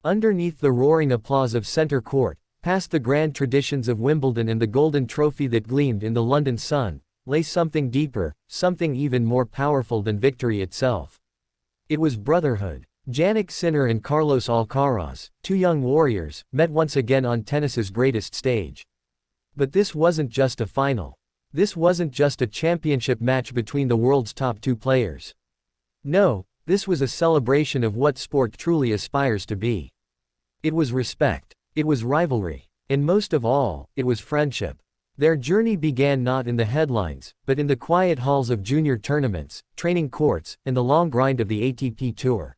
Underneath the roaring applause of center court, past the grand traditions of Wimbledon and the golden trophy that gleamed in the London sun, lay something deeper, something even more powerful than victory itself. It was brotherhood. Jannik Sinner and Carlos Alcaraz, two young warriors, met once again on tennis's greatest stage. But this wasn't just a final. This wasn't just a championship match between the world's top two players. No, this was a celebration of what sport truly aspires to be. It was respect. It was rivalry. And most of all, it was friendship. Their journey began not in the headlines, but in the quiet halls of junior tournaments, training courts, and the long grind of the ATP Tour.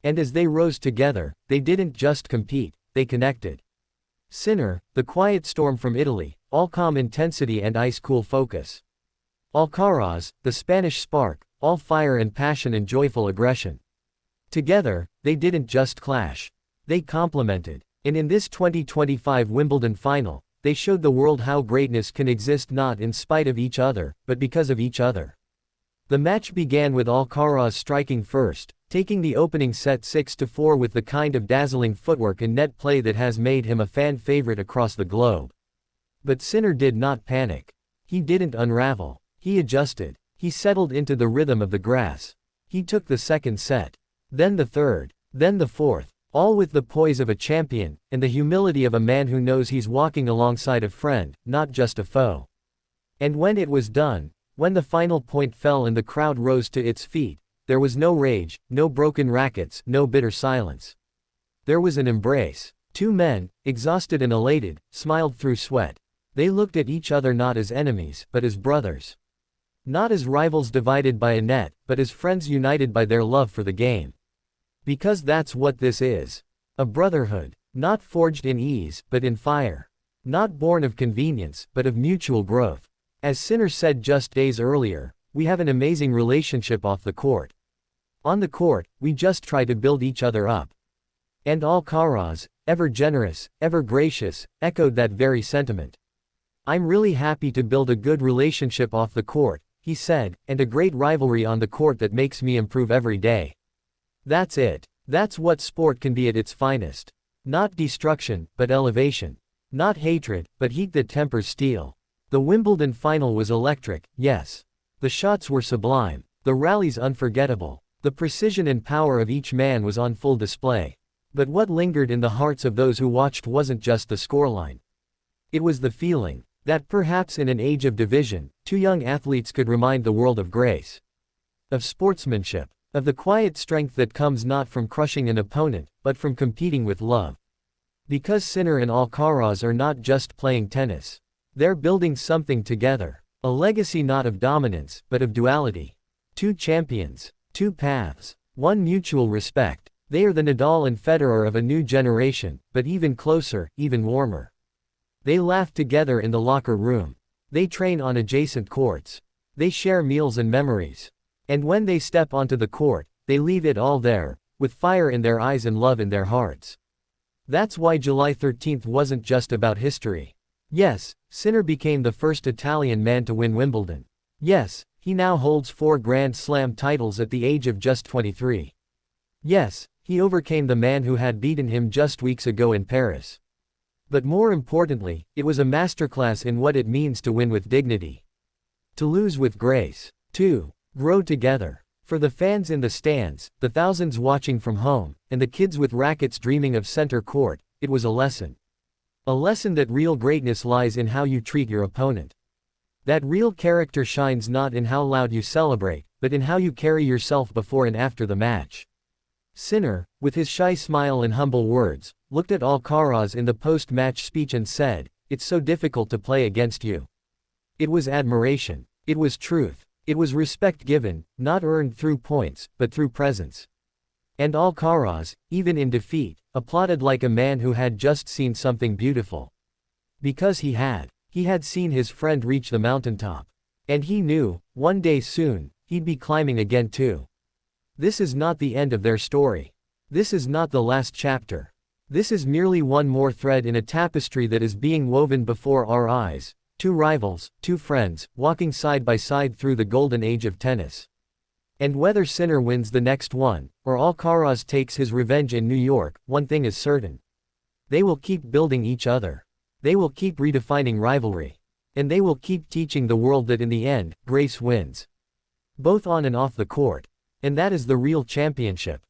And as they rose together, they didn't just compete, they connected. Sinner, the quiet storm from Italy, all calm intensity and ice-cool focus. Alcaraz, the Spanish spark, all fire and passion and joyful aggression. Together, they didn't just clash. They complemented. And in this 2025 Wimbledon final, they showed the world how greatness can exist not in spite of each other, but because of each other. The match began with Alcaraz striking first, taking the opening set 6-4 with the kind of dazzling footwork and net play that has made him a fan favorite across the globe. But Sinner did not panic. He didn't unravel. He adjusted. He settled into the rhythm of the grass. He took the second set. Then the third. Then the fourth. All with the poise of a champion, and the humility of a man who knows he's walking alongside a friend, not just a foe. And when it was done, when the final point fell and the crowd rose to its feet, there was no rage, no broken rackets, no bitter silence. There was an embrace. Two men, exhausted and elated, smiled through sweat. They looked at each other not as enemies, but as brothers. Not as rivals divided by a net, but as friends united by their love for the game. Because that's what this is. A brotherhood. Not forged in ease, but in fire. Not born of convenience, but of mutual growth. As Sinner said just days earlier, we have an amazing relationship off the court. On the court, we just try to build each other up. And Alcaraz, ever generous, ever gracious, echoed that very sentiment. I'm really happy to build a good relationship off the court, he said, and a great rivalry on the court that makes me improve every day. That's it. That's what sport can be at its finest. Not destruction, but elevation. Not hatred, but heat that tempers steel. The Wimbledon final was electric, yes. The shots were sublime. The rallies unforgettable. The precision and power of each man was on full display. But what lingered in the hearts of those who watched wasn't just the scoreline. It was the feeling that perhaps in an age of division, two young athletes could remind the world of grace. Of sportsmanship. Of the quiet strength that comes not from crushing an opponent, but from competing with love. Because Sinner and Alcaraz are not just playing tennis. They're building something together. A legacy not of dominance, but of duality. Two champions. Two paths. One mutual respect. They are the Nadal and Federer of a new generation, but even closer, even warmer. They laugh together in the locker room. They train on adjacent courts. They share meals and memories. And when they step onto the court, they leave it all there, with fire in their eyes and love in their hearts. That's why July 13th wasn't just about history. Yes, Sinner became the first Italian man to win Wimbledon. Yes, he now holds 4 Grand Slam titles at the age of just 23. Yes, he overcame the man who had beaten him just weeks ago in Paris. But more importantly, it was a masterclass in what it means to win with dignity. To lose with grace. To grow together. For the fans in the stands, the thousands watching from home, and the kids with rackets dreaming of center court, it was a lesson. A lesson that real greatness lies in how you treat your opponent. That real character shines not in how loud you celebrate, but in how you carry yourself before and after the match. Sinner, with his shy smile and humble words, looked at Alcaraz in the post-match speech and said, "It's so difficult to play against you." It was admiration. It was truth. It was respect given, not earned through points, but through presence. And Alcaraz, even in defeat, applauded like a man who had just seen something beautiful. Because he had seen his friend reach the mountaintop. And he knew, one day soon, he'd be climbing again too. This is not the end of their story. This is not the last chapter. This is merely one more thread in a tapestry that is being woven before our eyes. Two rivals, two friends, walking side by side through the golden age of tennis. And whether Sinner wins the next one, or Alcaraz takes his revenge in New York, one thing is certain. They will keep building each other. They will keep redefining rivalry. And they will keep teaching the world that in the end, grace wins. Both on and off the court. And that is the real championship.